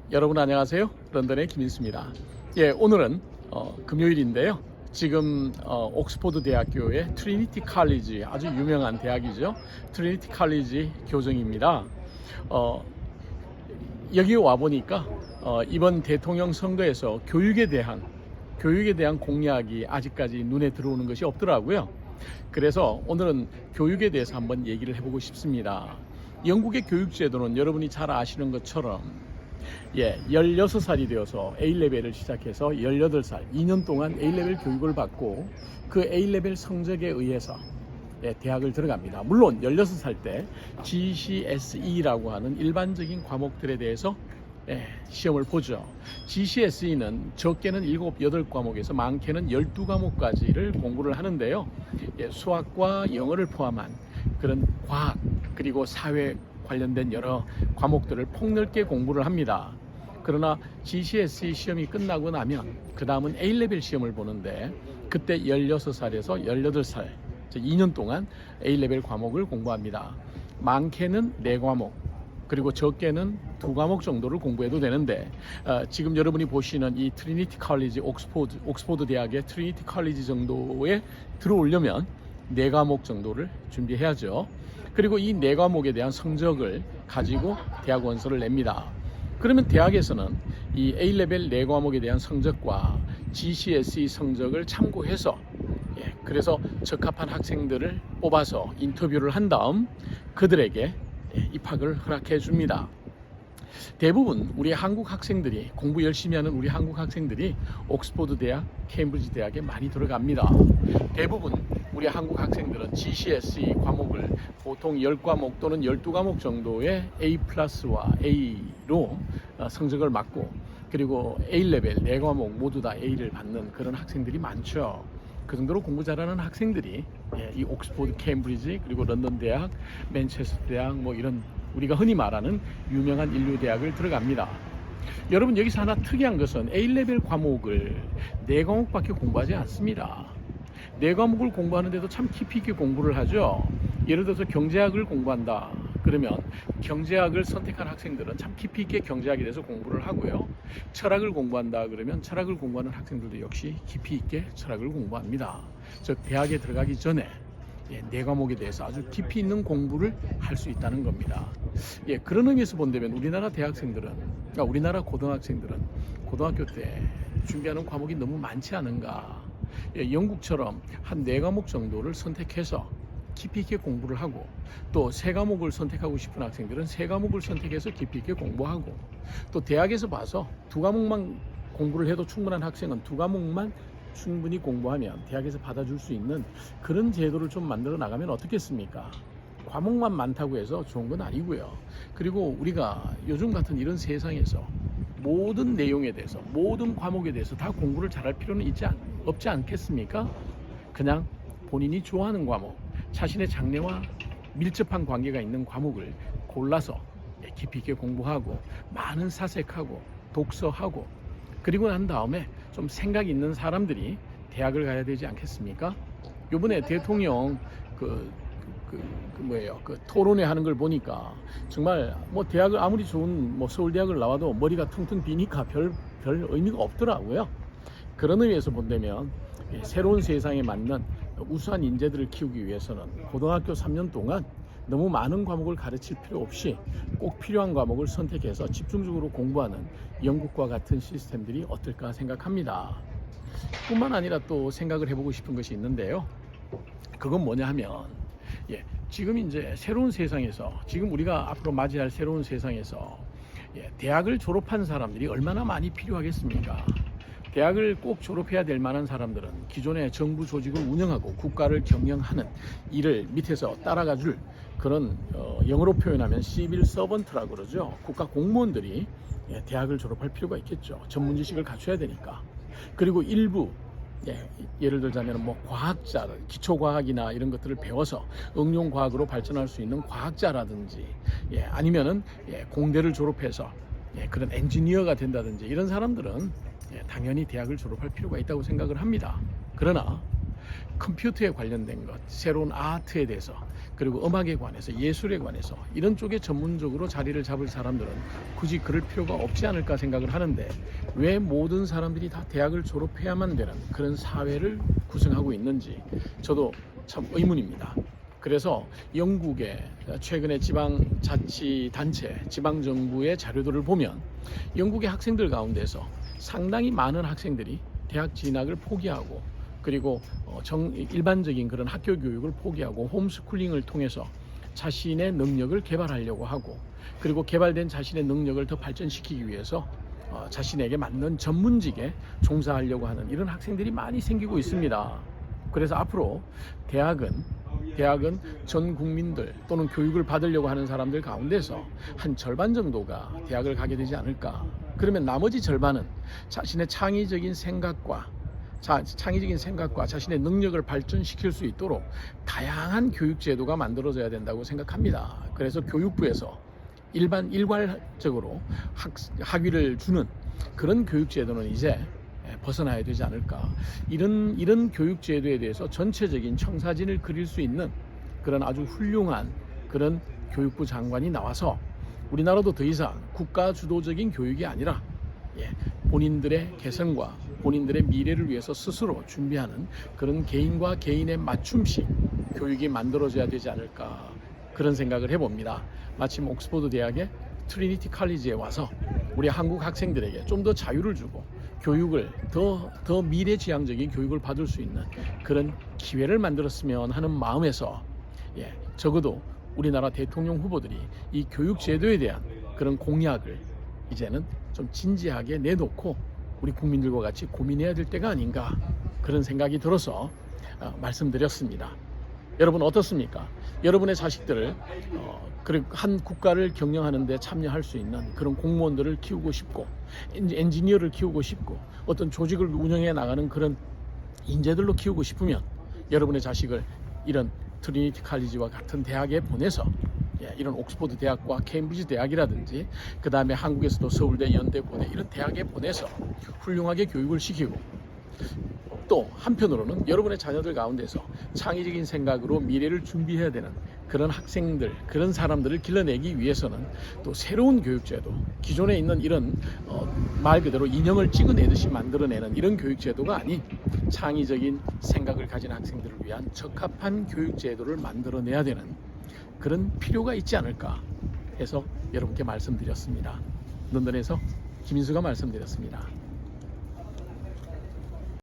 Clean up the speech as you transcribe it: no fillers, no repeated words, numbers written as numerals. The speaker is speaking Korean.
여러분 안녕하세요. 런던의 김인수입니다. 오늘은 금요일인데요. 지금 옥스포드 대학교의 트리니티 칼리지, 아주 유명한 대학이죠. 트리니티 칼리지 교정입니다. 여기 와 보니까 이번 대통령 선거에서 교육에 대한 공약이 아직까지 눈에 들어오는 것이 없더라고요. 그래서 오늘은 교육에 대해서 한번 얘기를 해보고 싶습니다. 영국의 교육제도는 여러분이 잘 아시는 것처럼 16살이 되어서 A레벨을 시작해서 18살, 2년 동안 A레벨 교육을 받고 그 A레벨 성적에 의해서 대학을 들어갑니다. 물론 16살 때 GCSE라고 하는 일반적인 과목들에 대해서 시험을 보죠. GCSE는 적게는 7, 8과목에서 많게는 12과목까지를 공부를 하는데요. 수학과 영어를 포함한 그런 과학 그리고 사회 관련된 여러 과목들을 폭넓게 공부를 합니다. 그러나 GCSE 시험이 끝나고 나면 그 다음은 A레벨 시험을 보는데 그때 16살에서 18살 2년 동안 A레벨 과목을 공부합니다. 많게는 4과목 그리고 적게는 2과목 정도를 공부해도 되는데 지금 여러분이 보시는 이 트리니티 칼리지 옥스포드 대학의 트리니티 칼리지 정도에 들어오려면 4과목 정도를 준비해야죠. 그리고 이 4과목에 대한 성적을 가지고 대학 원서를 냅니다. 그러면 대학에서는 이 A레벨 4과목에 대한 성적과 GCSE 성적을 참고해서 그래서 적합한 학생들을 뽑아서 인터뷰를 한 다음 그들에게 입학을 허락해 줍니다. 대부분 우리 한국 학생들이 공부 열심히 하는 우리 한국 학생들이 옥스포드 대학, 케임브리지 대학에 많이 들어갑니다. 대부분 우리 한국 학생들은 GCSE 과목을 보통 10과목 또는 12과목 정도의 A+와 A로 성적을 맞고 그리고 A레벨 4과목 모두 다 A를 받는 그런 학생들이 많죠. 그 정도로 공부 잘하는 학생들이 이 옥스포드, 케임브리지 그리고 런던 대학, 맨체스터 대학 뭐 이런 우리가 흔히 말하는 유명한 인류 대학을 들어갑니다. 여러분 여기서 하나 특이한 것은 A레벨 과목을 4과목밖에 공부하지 않습니다. 4과목을 공부하는데도 참 깊이 있게 공부를 하죠. 예를 들어서 경제학을 공부한다 그러면 경제학을 선택한 학생들은 참 깊이 있게 경제학에 대해서 공부를 하고요. 철학을 공부한다 그러면 철학을 공부하는 학생들도 역시 깊이 있게 철학을 공부합니다. 즉 대학에 들어가기 전에 4과목에 대해서 아주 깊이 있는 공부를 할 수 있다는 겁니다. 그런 의미에서 본다면 우리나라 대학생들은, 우리나라 고등학생들은 고등학교 때 준비하는 과목이 너무 많지 않은가. 영국처럼 한 4과목 정도를 선택해서 깊이 있게 공부를 하고 또 3과목을 선택하고 싶은 학생들은 3과목을 선택해서 깊이 있게 공부하고 또 대학에서 봐서 2과목만 공부를 해도 충분한 학생은 2과목만 충분히 공부하면 대학에서 받아줄 수 있는 그런 제도를 좀 만들어 나가면 어떻겠습니까? 과목만 많다고 해서 좋은 건 아니고요. 그리고 우리가 요즘 같은 이런 세상에서 모든 내용에 대해서 모든 과목에 대해서 다 공부를 잘할 필요는 없지 않겠습니까? 그냥 본인이 좋아하는 과목, 자신의 장래와 밀접한 관계가 있는 과목을 골라서 깊이 있게 공부하고 많은 사색하고 독서하고 그리고 난 다음에 좀 생각 있는 사람들이 대학을 가야 되지 않겠습니까? 이번에 대통령 그 토론회 하는 걸 보니까 정말 뭐 대학을 아무리 좋은 서울대학을 나와도 머리가 퉁퉁 비니까 별 의미가 없더라고요. 그런 의미에서 본다면 새로운 세상에 맞는 우수한 인재들을 키우기 위해서는 고등학교 3년 동안 너무 많은 과목을 가르칠 필요 없이 꼭 필요한 과목을 선택해서 집중적으로 공부하는 영국과 같은 시스템들이 어떨까 생각합니다. 뿐만 아니라 또 생각을 해보고 싶은 것이 있는데요. 그건 뭐냐 하면 지금 이제 새로운 세상에서 지금 우리가 앞으로 맞이할 새로운 세상에서 대학을 졸업한 사람들이 얼마나 많이 필요하겠습니까? 대학을 꼭 졸업해야 될 만한 사람들은 기존의 정부 조직을 운영하고 국가를 경영하는 일을 밑에서 따라가 줄 그런 영어로 표현하면 시빌 서번트라고 그러죠. 국가 공무원들이 대학을 졸업할 필요가 있겠죠. 전문 지식을 갖춰야 되니까. 그리고 일부 예를 들자면 과학자들, 기초과학이나 이런 것들을 배워서 응용과학으로 발전할 수 있는 과학자라든지 아니면은 공대를 졸업해서 그런 엔지니어가 된다든지 이런 사람들은 당연히 대학을 졸업할 필요가 있다고 생각을 합니다. 그러나 컴퓨터에 관련된 것, 새로운 아트에 대해서, 그리고 음악에 관해서, 예술에 관해서 이런 쪽에 전문적으로 자리를 잡을 사람들은 굳이 그럴 필요가 없지 않을까 생각을 하는데, 왜 모든 사람들이 다 대학을 졸업해야만 되는 그런 사회를 구성하고 있는지 저도 참 의문입니다. 그래서 영국의 최근에 지방자치단체, 지방정부의 자료들을 보면 영국의 학생들 가운데서 상당히 많은 학생들이 대학 진학을 포기하고, 그리고 일반적인 그런 학교 교육을 포기하고 홈스쿨링을 통해서 자신의 능력을 개발하려고 하고, 그리고 개발된 자신의 능력을 더 발전시키기 위해서 자신에게 맞는 전문직에 종사하려고 하는 이런 학생들이 많이 생기고 있습니다. 그래서 앞으로 대학은 전 국민들 또는 교육을 받으려고 하는 사람들 가운데서 한 절반 정도가 대학을 가게 되지 않을까. 그러면 나머지 절반은 자신의 창의적인 생각과 자신의 능력을 발전시킬 수 있도록 다양한 교육 제도가 만들어져야 된다고 생각합니다. 그래서 교육부에서 일괄적으로 학위를 주는 그런 교육 제도는 이제 벗어나야 되지 않을까. 이런 교육 제도에 대해서 전체적인 청사진을 그릴 수 있는 그런 아주 훌륭한 그런 교육부 장관이 나와서 우리나라도 더 이상 국가 주도적인 교육이 아니라 본인들의 개성과 본인들의 미래를 위해서 스스로 준비하는 그런 개인과 개인의 맞춤식 교육이 만들어져야 되지 않을까, 그런 생각을 해봅니다. 마침 옥스퍼드 대학의 트리니티 칼리지에 와서 우리 한국 학생들에게 좀 더 자유를 주고 교육을 더 미래지향적인 교육을 받을 수 있는 그런 기회를 만들었으면 하는 마음에서 적어도 우리나라 대통령 후보들이 이 교육 제도에 대한 그런 공약을 이제는 좀 진지하게 내놓고 우리 국민들과 같이 고민해야 될 때가 아닌가, 그런 생각이 들어서 말씀드렸습니다. 여러분 어떻습니까? 여러분의 자식들을 한 국가를 경영하는 데 참여할 수 있는 그런 공무원들을 키우고 싶고, 엔지니어를 키우고 싶고, 어떤 조직을 운영해 나가는 그런 인재들로 키우고 싶으면 여러분의 자식을 이런 트리니티 칼리지와 같은 대학에 보내서, 이런 옥스퍼드 대학과 케임브리지 대학이라든지 그 다음에 한국에서도 서울대, 연대, 고대 이런 대학에 보내서 훌륭하게 교육을 시키고, 또 한편으로는 여러분의 자녀들 가운데서 창의적인 생각으로 미래를 준비해야 되는 그런 학생들, 그런 사람들을 길러내기 위해서는 또 새로운 교육제도, 기존에 있는 이런 말 그대로 인형을 찍어내듯이 만들어내는 이런 교육제도가 아닌 창의적인 생각을 가진 학생들을 위한 적합한 교육제도를 만들어내야 되는 그런 필요가 있지 않을까 해서 여러분께 말씀드렸습니다. 런던에서 김인수가 말씀드렸습니다.